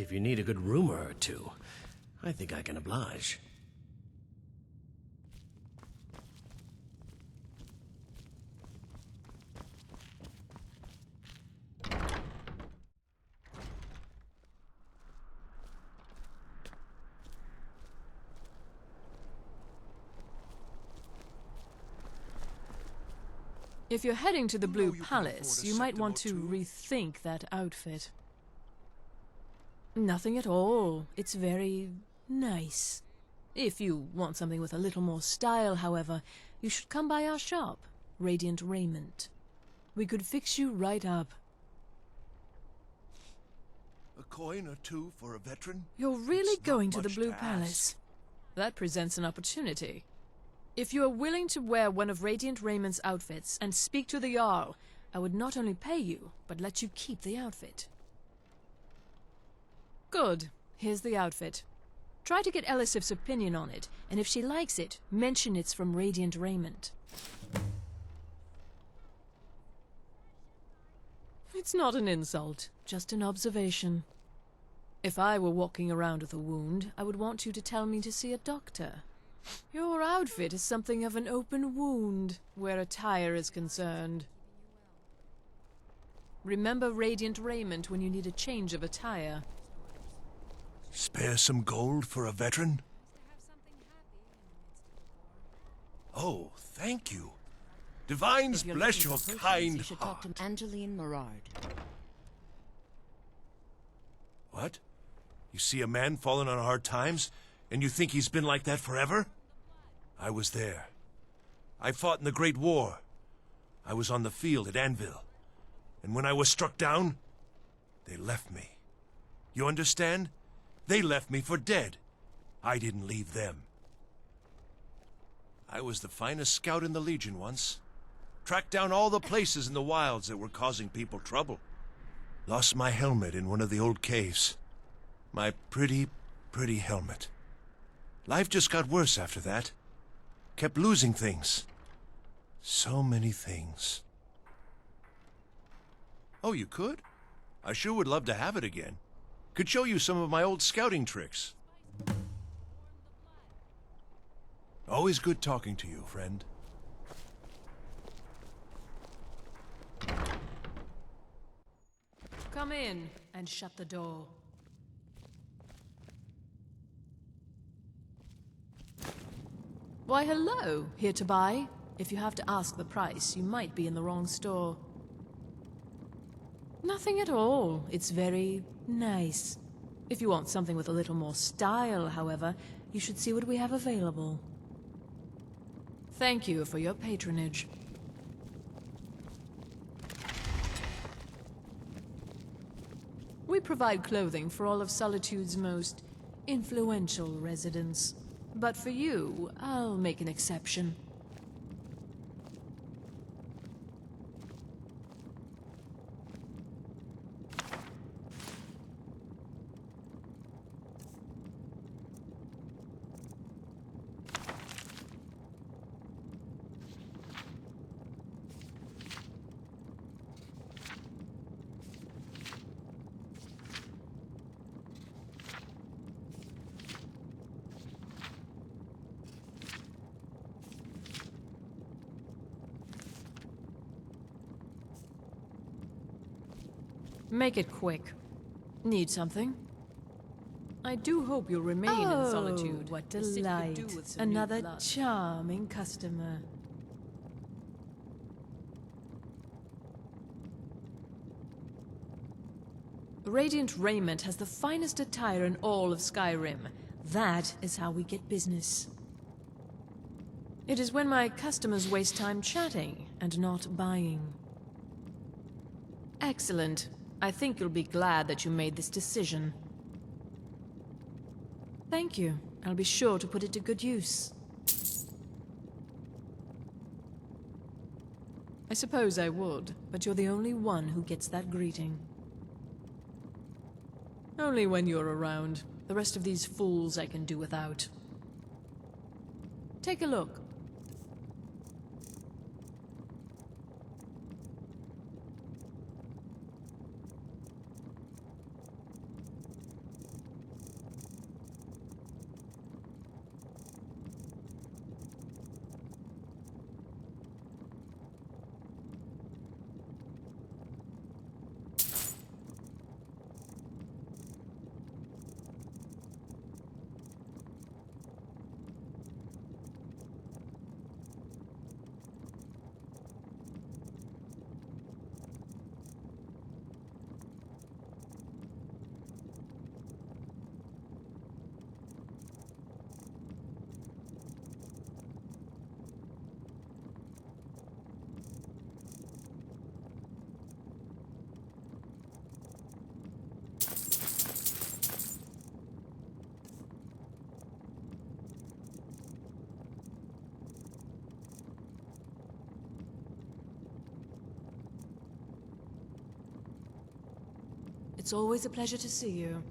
If you need a good rumor or two, I think I can oblige. If you're heading to the Blue Palace, you might want to rethink that outfit. Nothing at all. It's very nice. If you want something with a little more style, however, you should come by our shop, Radiant Raiment. We could fix you right up. A coin or two for a veteran? You're really It's not going to the much Blue to Palace. That presents an opportunity. If you are willing to wear one of Radiant Rament's outfits and speak to the Jarl, I would not only pay you, but let you keep the outfit. Good. Here's the outfit. Try to get Elisif's opinion on it, and if she likes it, mention it's from Radiant Raiment. It's not an insult, just an observation. If I were walking around with a wound, I would want you to tell me to see a doctor. Your outfit is something of an open wound, where attire is concerned. Remember Radiant Raiment when you need a change of attire. Spare some gold for a veteran? Oh, thank you. Divines bless your kind heart. Angeline Morard. What? You see a man fallen on hard times, and you think he's been like that forever? I was there. I fought in the Great War. I was on the field at Anvil. And when I was struck down, they left me. You understand? They left me for dead. I didn't leave them. I was the finest scout in the Legion once. Tracked down all the places in the wilds that were causing people trouble. Lost my helmet in one of the old caves. My pretty, pretty helmet. Life just got worse after that. Kept losing things. So many things. Oh, you could? I sure would love to have it again. Could show you some of my old scouting tricks. Always good talking to you, friend. Come in and shut the door. Why, hello. Here to buy? If you have to ask the price, you might be in the wrong store. Nothing at all. It's very nice. If you want something with a little more style, however, you should see what we have available. Thank you for your patronage. We provide clothing for all of Solitude's most influential residents. But for you, I'll make an exception. Make it quick. Need something? I do hope you'll remain in Solitude. What The city could delight. do with some new Another blood. charming customer. Radiant Raiment has the finest attire in all of Skyrim. That is how we get business. It is when my customers waste time chatting and not buying. Excellent. I think you'll be glad that you made this decision. Thank you. I'll be sure to put it to good use. I suppose I would, but you're the only one who gets that greeting. Only when you're around. The rest of these fools I can do without. Take a look. It's always a pleasure to see you.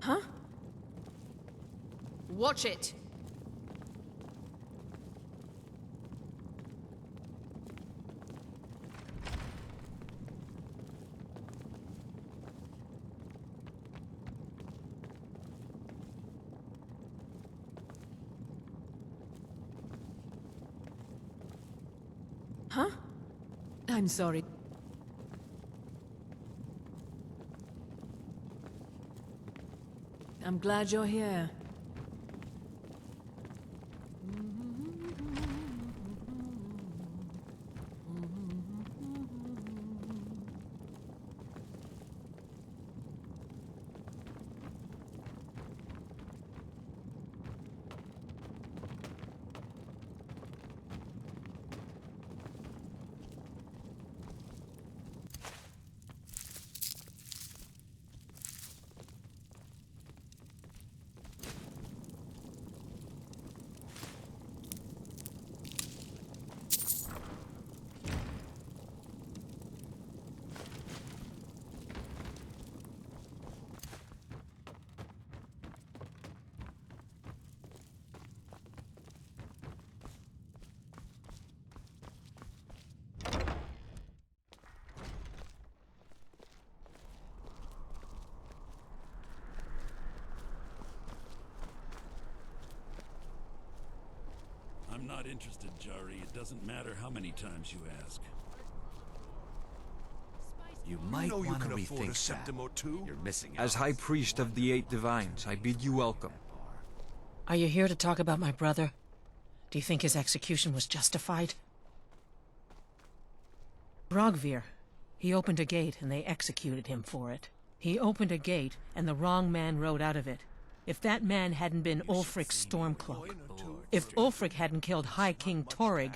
Huh? Watch it! Huh? I'm sorry. I'm glad you're here. I'm not interested, Jari. It doesn't matter how many times you ask. You might know you want to can afford a rethink septim that. or two. You're missing As out. High Priest of the Eight Divines, I bid you welcome. Are you here to talk about my brother? Do you think his execution was justified? Rogvir. He opened a gate and they executed him for it. He opened a gate and the wrong man rode out of it. If that man hadn't been Ulfric's Stormcloak, if Ulfric hadn't killed High King Torrig,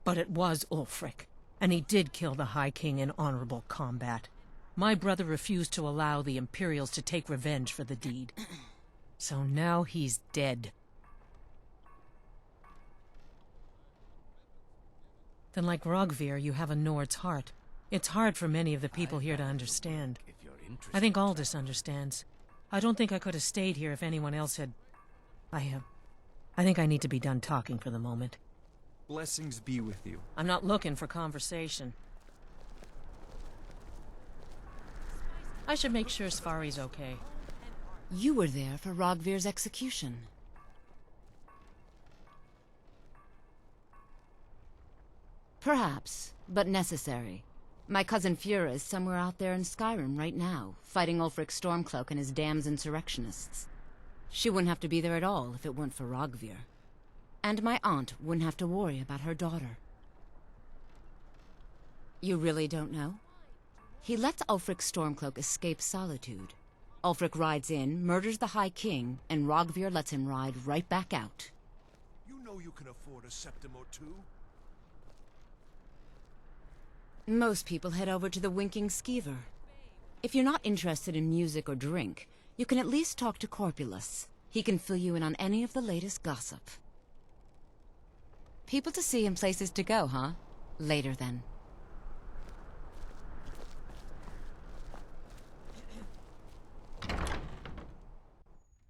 but it was Ulfric, and he did kill the High King in honorable combat. My brother refused to allow the Imperials to take revenge for the deed. So now he's dead. Then like Rogvir, you have a Nord's heart. It's hard for many of the people here to understand. If you're interested. I think Aldous understands. I don't think I could have stayed here if anyone else had... I think I need to be done talking for the moment. Blessings be with you. I'm not looking for conversation. I should make sure Sfari's okay. You were there for Rogvir's execution. Perhaps, but necessary. My cousin Fura is somewhere out there in Skyrim right now, fighting Ulfric Stormcloak and his damned insurrectionists. She wouldn't have to be there at all if it weren't for Rogvir. And my aunt wouldn't have to worry about her daughter. You really don't know? He lets Ulfric Stormcloak escape solitude. Ulfric rides in, murders the High King, and Rogvir lets him ride right back out. You know you can afford a septim or two. Most people head over to the Winking Skeever. If you're not interested in music or drink, you can at least talk to Corpulus. He can fill you in on any of the latest gossip. People to see and places to go, huh? Later, then.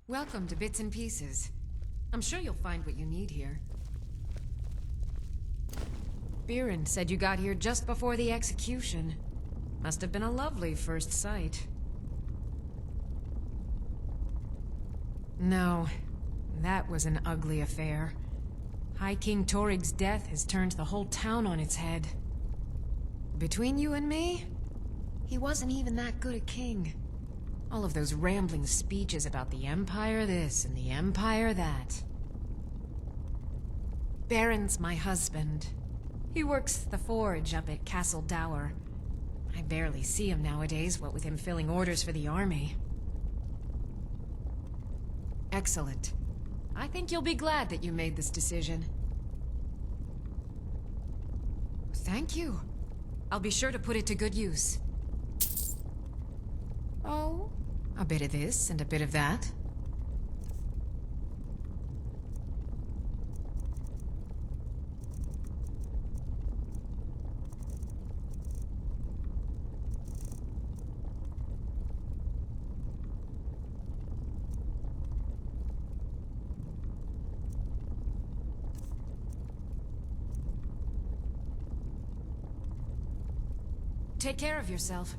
Welcome to Bits and Pieces. I'm sure you'll find what you need here. Biren said you got here just before the execution. Must have been a lovely first sight. No, that was an ugly affair. High King Torrig's death has turned the whole town on its head. Between you and me, he wasn't even that good a king. All of those rambling speeches about the Empire this and the Empire that. Baron's my husband. He works the forge up at Castle Dower. I barely see him nowadays, what with him filling orders for the army. Excellent. I think you'll be glad that you made this decision. Thank you. I'll be sure to put it to good use. Oh, a bit of this and a bit of that. Take care of yourself.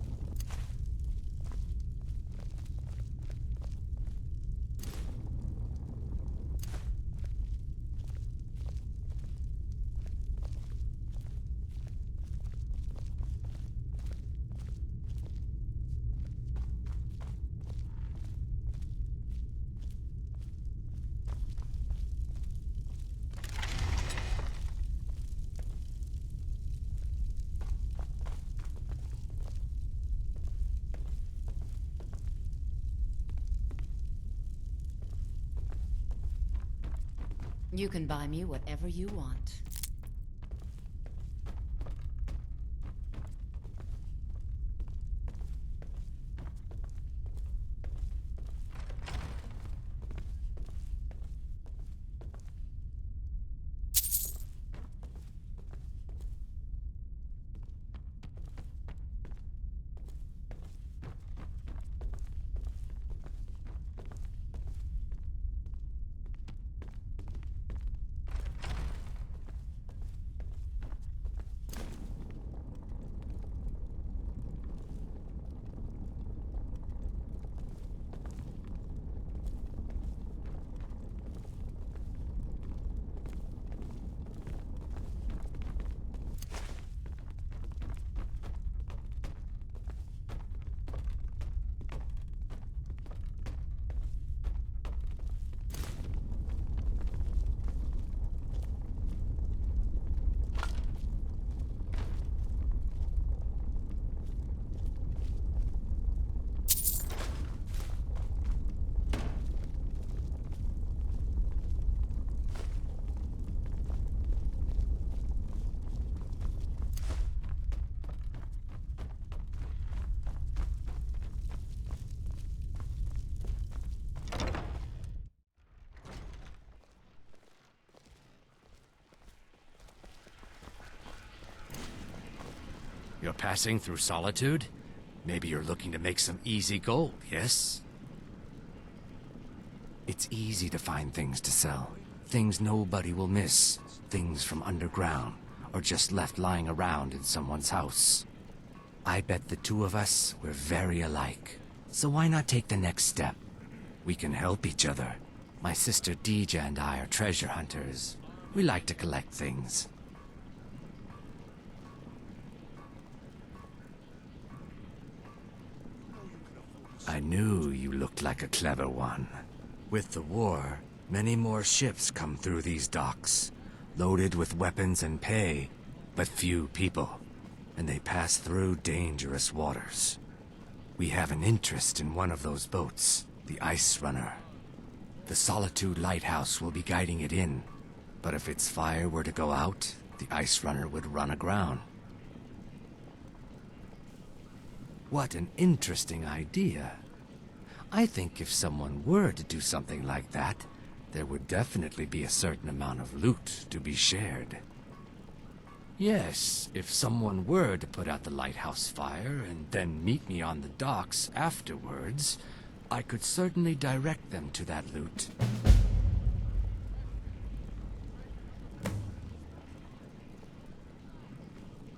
You can buy me whatever you want. You're passing through Solitude? Maybe you're looking to make some easy gold, yes? It's easy to find things to sell. Things nobody will miss. Things from underground, or just left lying around in someone's house. I bet the two of us, we're very alike. So why not take the next step? We can help each other. My sister Deja and I are treasure hunters. We like to collect things. I knew you looked like a clever one. With the war, many more ships come through these docks, loaded with weapons and pay, but few people, and they pass through dangerous waters. We have an interest in one of those boats, the Ice Runner. The Solitude Lighthouse will be guiding it in, but if its fire were to go out, the Ice Runner would run aground. What an interesting idea. I think if someone were to do something like that, there would definitely be a certain amount of loot to be shared. Yes, if someone were to put out the lighthouse fire and then meet me on the docks afterwards, I could certainly direct them to that loot.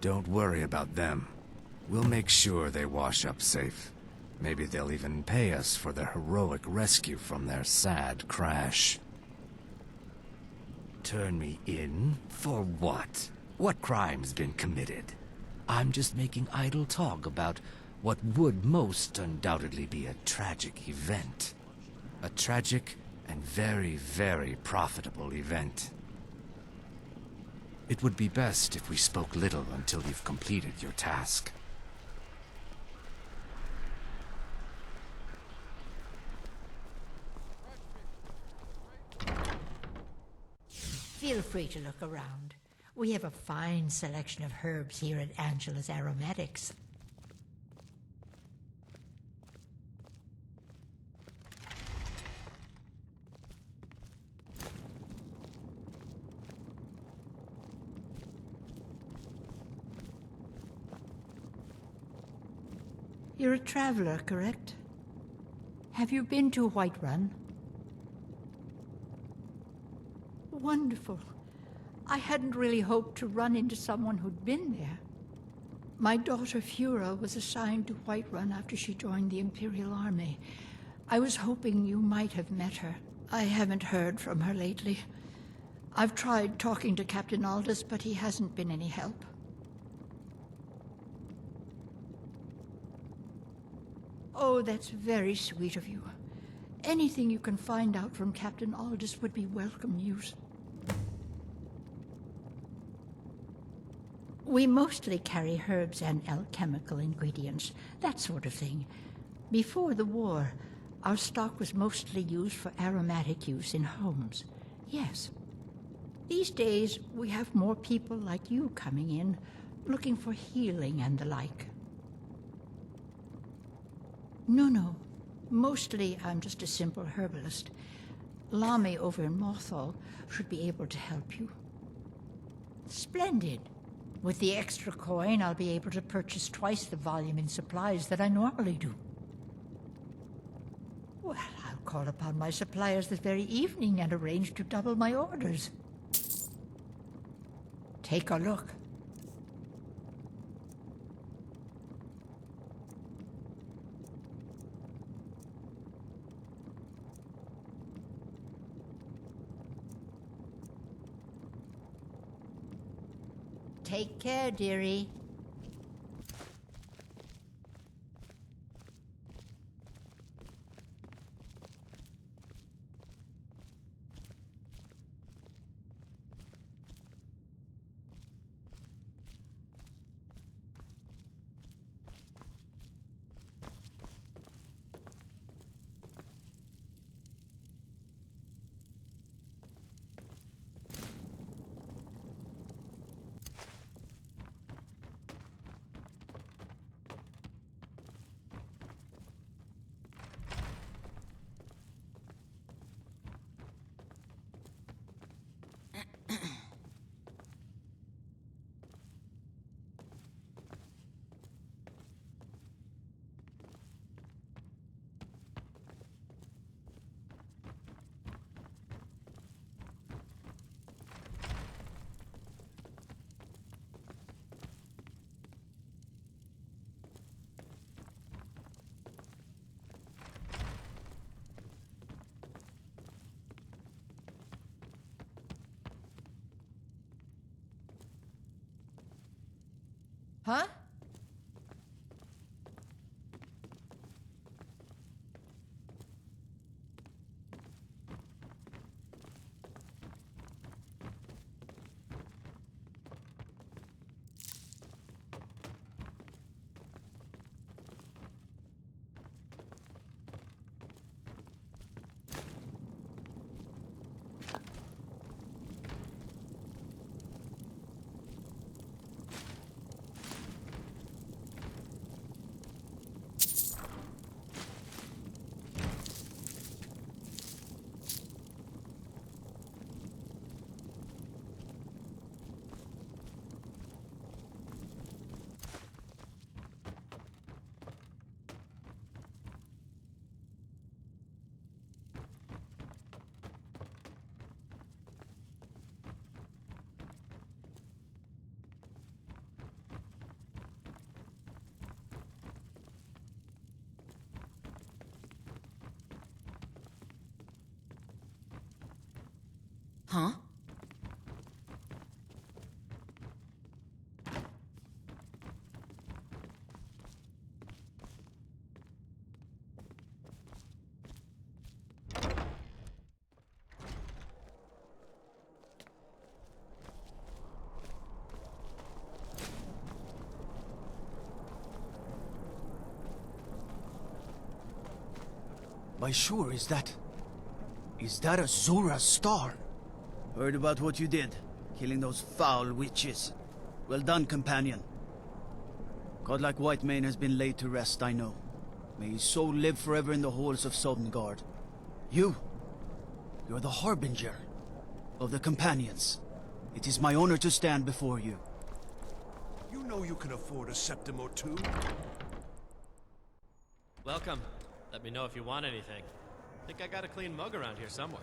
Don't worry about them. We'll make sure they wash up safe. Maybe they'll even pay us for their heroic rescue from their sad crash. Turn me in? For what? What crime's been committed? I'm just making idle talk about what would most undoubtedly be a tragic event. A tragic and very, very profitable event. It would be best if we spoke little until you've completed your task. Feel free to look around. We have a fine selection of herbs here at Angela's Aromatics. You're a traveler, correct? Have you been to Whiterun? Wonderful. I hadn't really hoped to run into someone who'd been there. My daughter Fura was assigned to Whiterun after she joined the Imperial Army. I was hoping you might have met her. I haven't heard from her lately. I've tried talking to Captain Aldous, but he hasn't been any help. Oh, that's very sweet of you. Anything you can find out from Captain Aldous would be welcome news. We mostly carry herbs and alchemical ingredients, that sort of thing. Before the war, our stock was mostly used for aromatic use in homes. Yes. These days, we have more people like you coming in, looking for healing and the like. No. Mostly, I'm just a simple herbalist. Lami over in Mothall should be able to help you. Splendid. With the extra coin, I'll be able to purchase twice the volume in supplies that I normally do. Well, I'll call upon my suppliers this very evening and arrange to double my orders. Take a look. Take care, dearie. Huh? Huh? By sure, is that a Zora star? Heard about what you did, killing those foul witches. Well done, companion. Godlike Whitemane has been laid to rest, I know. May his soul live forever in the halls of Sodengard. You're the harbinger of the companions. It is my honor to stand before you. You know you can afford a septim or two. Welcome. Let me know if you want anything. Think I got a clean mug around here somewhere.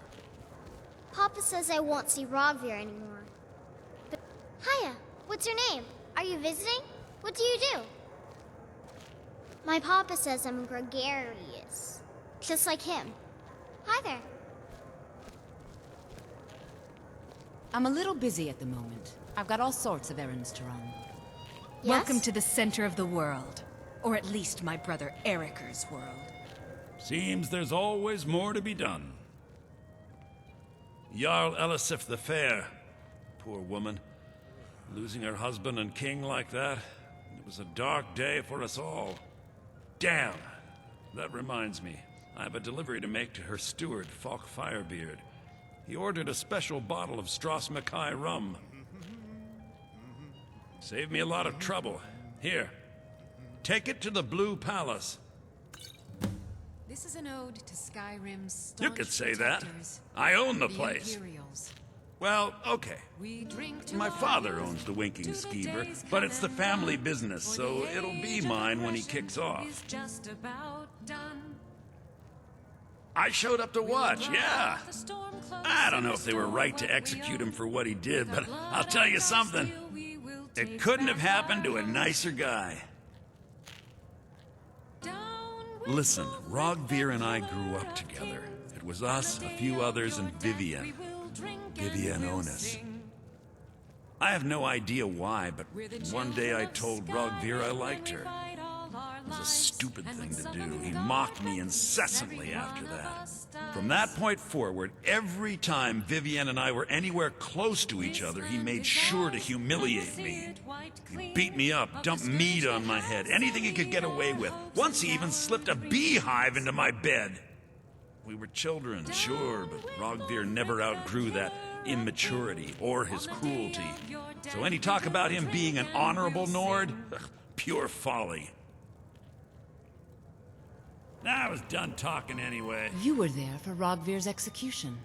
Papa says I won't see Rogvir anymore. But hiya, what's your name? Are you visiting? What do you do? My papa says I'm gregarious. Just like him. Hi there. I'm a little busy at the moment. I've got all sorts of errands to run. Yes? Welcome to the center of the world. Or at least my brother Eriker's world. Seems there's always more to be done. Jarl Elisif the Fair. Poor woman. Losing her husband and king like that. It was a dark day for us all. Damn! That reminds me. I have a delivery to make to her steward, Falk Firebeard. He ordered a special bottle of Strass Mackay rum. Saved me a lot of trouble. Here. Take it to the Blue Palace. This is an ode to Skyrim's You could say that. protectors, I own the the place. Imperials. Well, okay. We drink to My our father youth, owns the Winking to the Skeever, days but it's the come family and business, gone, so for the it'll be age of mine when he aggression kicks off. is just about done. I showed up to watch, yeah. The storm clouds I don't know and if they were restore right to what we execute him own. for what he did, With but our blood I'll tell and you our something. steel, we will It take couldn't have back happened to our a nicer guy. Down with Listen, Ulfric Rogvir and I the grew up killer together. king. It was us, On a the few day of others, your and death, Vivienne. we will drink and Vivienne we'll Onus. sing. I have no idea why, but We're the one day I children of told Rogvir I Skyrim liked when we her. fight all our It was a lives. stupid And thing when to some do. of He the mocked me dark incessantly every after one of that. us From dies. that point forward, every time Vivienne and I were anywhere close to each other, he made sure to humiliate me. He beat me up, dumped meat on my head, anything he could get away with. Once he even slipped a beehive into my bed. We were children, sure, but Rogvir never outgrew that immaturity or his cruelty. So any talk about him being an honorable Nord? Pure folly. I was done talking anyway. You were there for Rogvir's execution.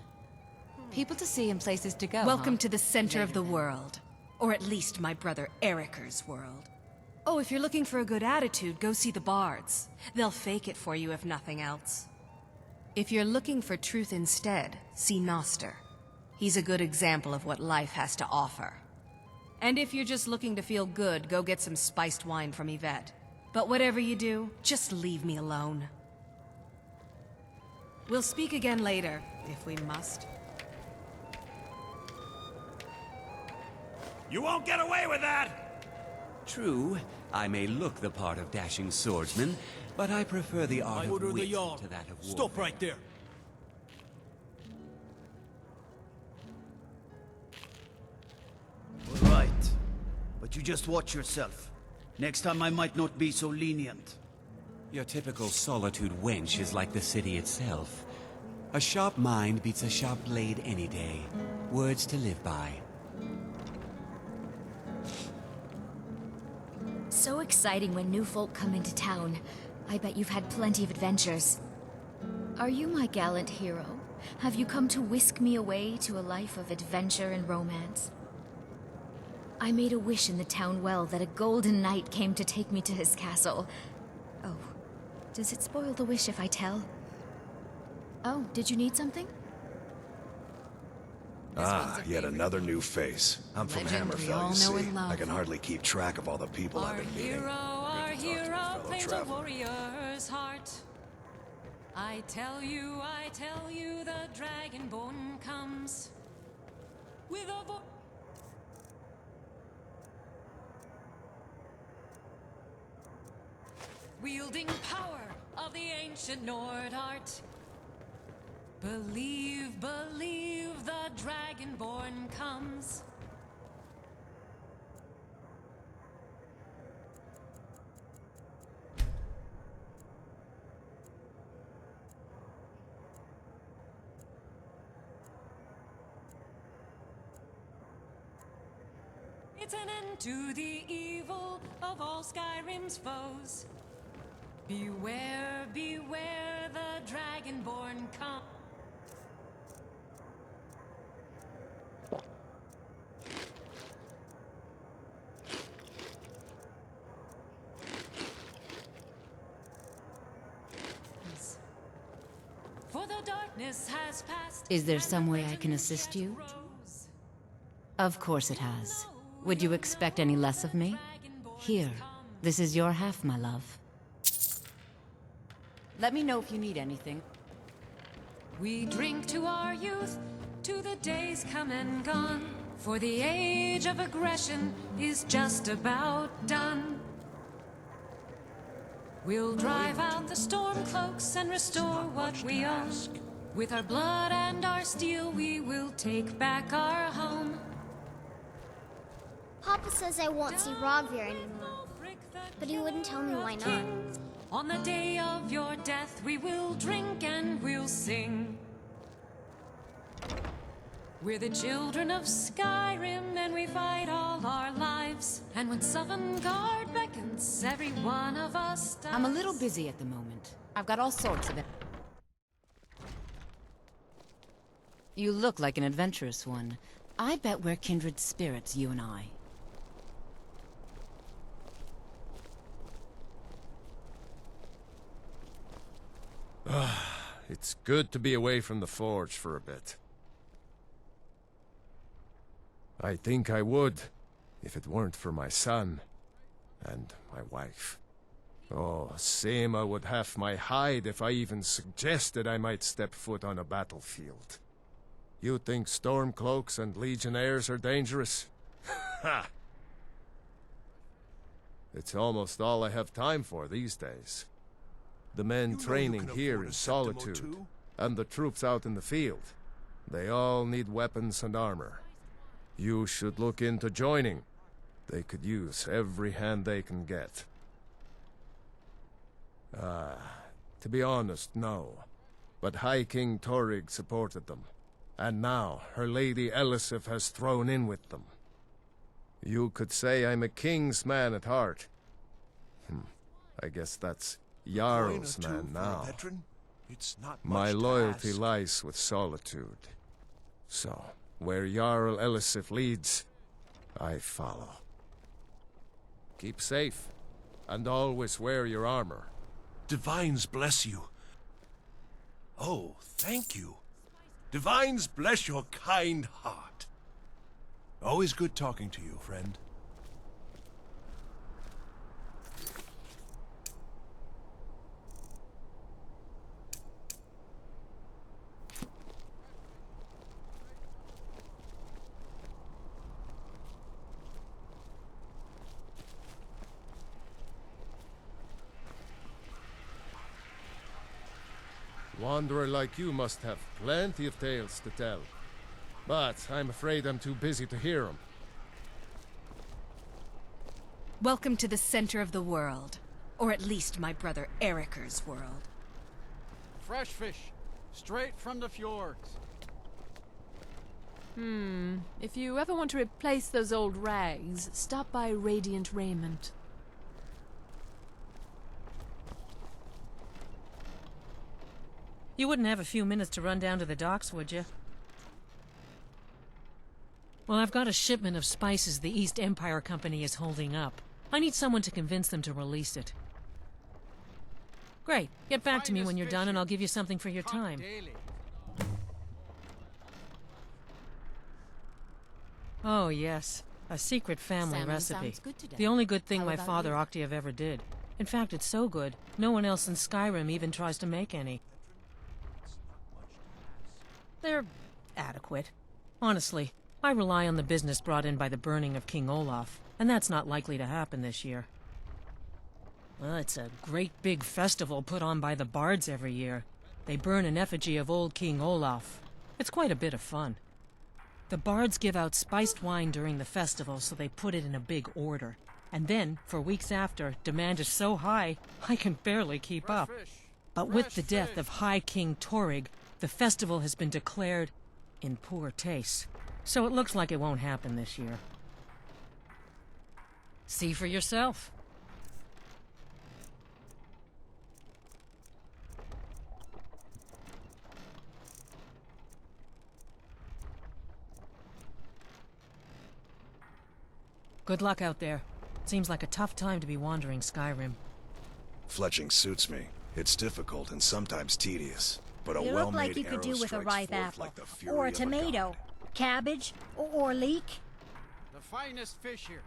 People to see and places to go. Welcome huh? to the center of the Later then. world. Or at least my brother Eriker's world. Oh, if you're looking for a good attitude, go see the bards. They'll fake it for you if nothing else. If you're looking for truth instead, see Noster. He's a good example of what life has to offer. And if you're just looking to feel good, go get some spiced wine from Yvette. But whatever you do, just leave me alone. We'll speak again later, if we must. You won't get away with that! True, I may look the part of dashing swordsman, but I prefer the art I of order the wit Jarl. to that of war. Stop right there. All right, but you just watch yourself. Next time I might not be so lenient. Your typical solitude wench is like the city itself. A sharp mind beats a sharp blade any day. Words to live by. So exciting when new folk come into town. I bet you've had plenty of adventures. Are you my gallant hero? Have you come to whisk me away to a life of adventure and romance? I made a wish in the town well that a golden knight came to take me to his castle. Oh, does it spoil the wish if I tell? Oh, did you need something? Ah, yet another new face. I'm from Legend we all Hammerfell, you know see. and love. I can hardly keep track of all the people I've been meeting. Our Good to talk to a hero fellow claims a traveler. warrior's heart. I tell you, the dragonborn comes with a wielding power of the ancient Nord art. Believe, believe, the dragonborn comes. It's an end to the evil of all Skyrim's foes. Beware, beware, the Dragonborn come. For the darkness has passed. Is there some way I can assist you? Of course it has. Would you expect any less of me? Here, this is your half, my love. Let me know if you need anything. We drink to our youth, to the days come and gone. For the age of aggression is just about done. We'll drive out the storm cloaks and restore what we own. With our blood and our steel, we will take back our home. Papa says I won't see Rogvir anymore, but he wouldn't tell me why not. On the day of your death, we will drink and we'll sing. We're the children of Skyrim, and we fight all our lives. And when Sovngarde beckons, every one of us does. I'm a little busy at the moment. I've got all sorts of it. You look like an adventurous one. I bet we're kindred spirits, you and I. It's good to be away from the forge for a bit. I think I would, if it weren't for my son and my wife. Oh, Seema would have my hide if I even suggested I might step foot on a battlefield. You think Stormcloaks and Legionnaires are dangerous? Ha! It's almost all I have time for these days. The men training here in Solitude, and the troops out in the field, they all need weapons and armor. You should look into joining. They could use every hand they can get. To be honest, no. But High King Torygg supported them. And now, her Lady Elisif has thrown in with them. You could say I'm a king's man at heart. I guess that's Jarl's man now. My loyalty lies with Solitude. So, where Jarl Elisif leads, I follow. Keep safe, and always wear your armor. Divines bless you. Oh, thank you. Divines bless your kind heart. Always good talking to you, friend. Wanderer like you must have plenty of tales to tell. But I'm afraid I'm too busy to hear them. Welcome to the center of the world. Or at least my brother Eriker's world. Fresh fish, straight from the fjords. If you ever want to replace those old rags, stop by Radiant Raiment. You wouldn't have a few minutes to run down to the docks, would you? Well, I've got a shipment of spices the East Empire Company is holding up. I need someone to convince them to release it. Great. Get back to me when you're done and I'll give you something for your time. Oh, yes. A secret family Salmon recipe. sounds good today. The only good thing How my about father you? Octave ever did. In fact, it's so good, no one else in Skyrim even tries to make any. They're adequate. Honestly, I rely on the business brought in by the burning of King Olaf, and that's not likely to happen this year. Well, it's a great big festival put on by the bards every year. They burn an effigy of old King Olaf. It's quite a bit of fun. The bards give out spiced wine during the festival, so they put it in a big order. And then, for weeks after, demand is so high, I can barely keep up. But with the death of High King Torygg, the festival has been declared in poor taste. So it looks like it won't happen this year. See for yourself. Good luck out there. Seems like a tough time to be wandering Skyrim. Fletching suits me. It's difficult and sometimes tedious, but a You look well-made like you could arrow do with a strikes ripe forth apple, like the fury or a of tomato, cabbage, or leek. The finest fish here.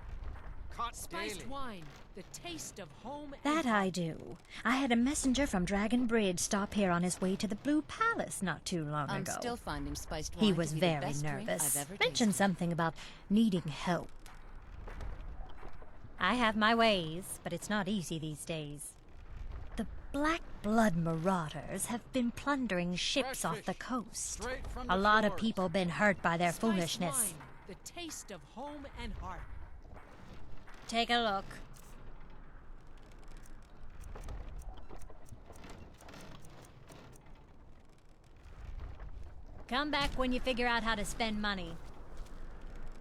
Caught Spiced daily. wine, the taste of home. That I do. I had a messenger from Dragon Bridge stop here on his way to the Blue Palace not too long I'm ago. still finding spiced wine He to was be the very best drink nervous. I've ever Mentioned something about needing help. I have my ways, but it's not easy these days. The Black Blood Marauders have been plundering ships off the coast. A lot of people been hurt by their foolishness. Wine, the taste of home and heart. Take a look. Come back when you figure out how to spend money.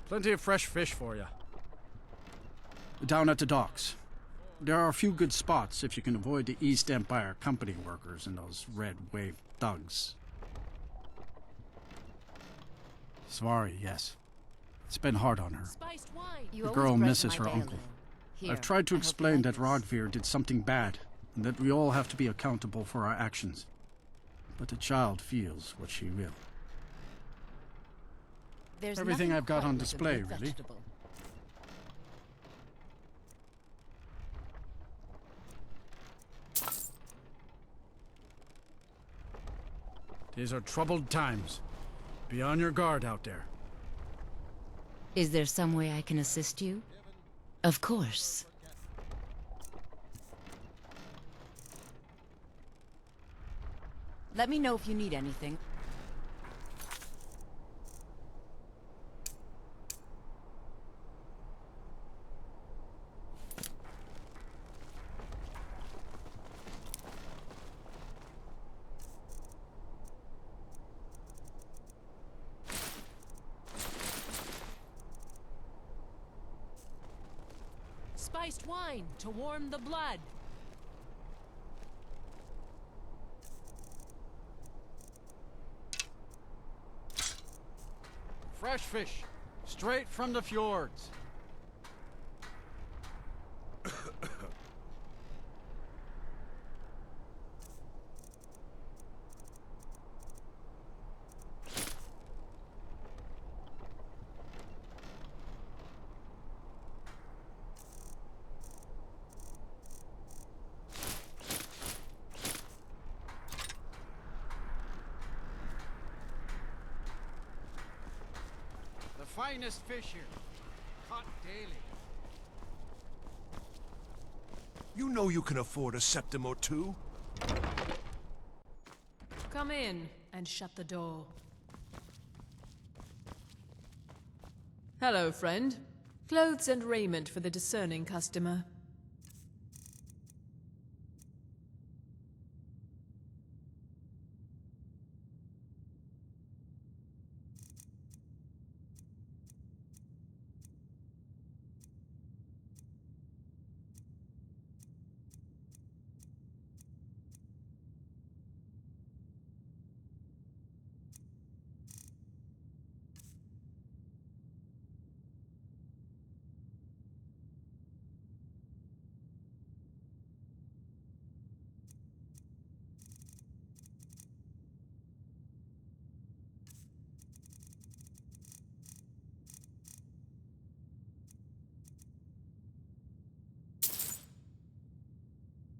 Plenty of fresh fish for you. Down at the docks. There are a few good spots if you can avoid the East Empire company workers and those red wave thugs. Svari, yes. It's been hard on her. Spiced wine. The girl misses her uncle. I've tried to explain that Rogvir did something bad, and that we all have to be accountable for our actions. But the child feels what she will. There's Everything nothing I've got quite on like a display, good really. vegetable. These are troubled times. Be on your guard out there. Is there some way I can assist you? Of course. Let me know if you need anything. Spiced wine to warm the blood. Fresh fish. Straight from the fjords. The finest fish here. Caught daily. You know you can afford a septim or two. Come in and shut the door. Hello, friend. Clothes and raiment for the discerning customer.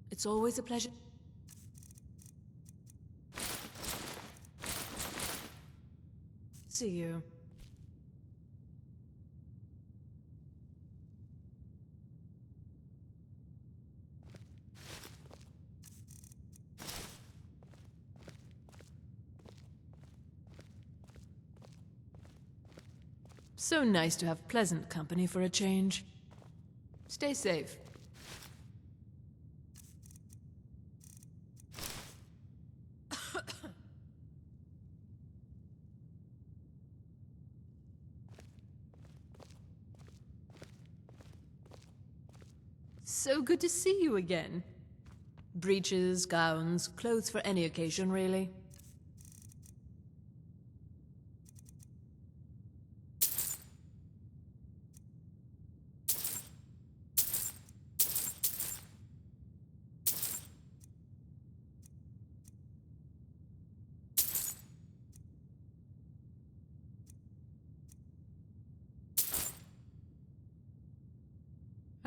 It's always a pleasure. See you. So nice to have pleasant company for a change. Stay safe. So good to see you again. Breeches, gowns, clothes for any occasion, really.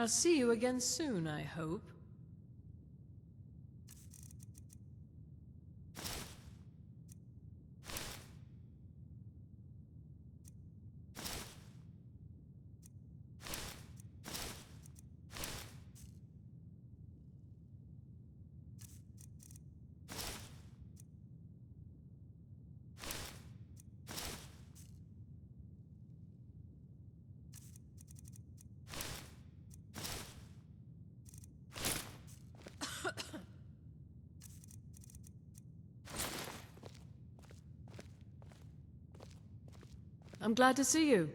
I'll see you again soon, I hope. I'm glad to see you.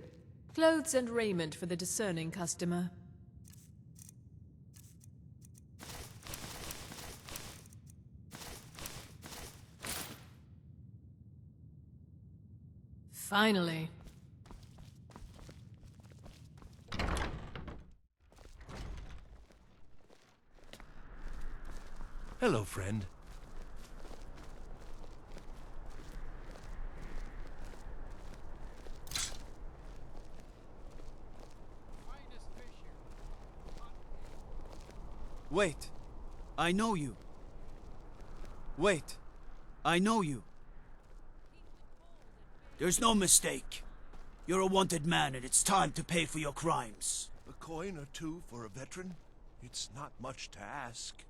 Clothes and raiment for the discerning customer. Finally. Hello, friend. Wait. I know you. Wait. I know you. There's no mistake. You're a wanted man, and it's time to pay for your crimes. A coin or two for a veteran? It's not much to ask.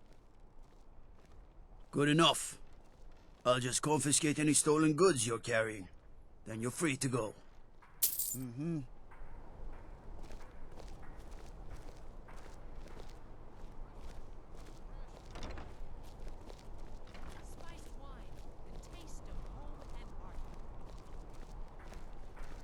Good enough. I'll just confiscate any stolen goods you're carrying. Then you're free to go.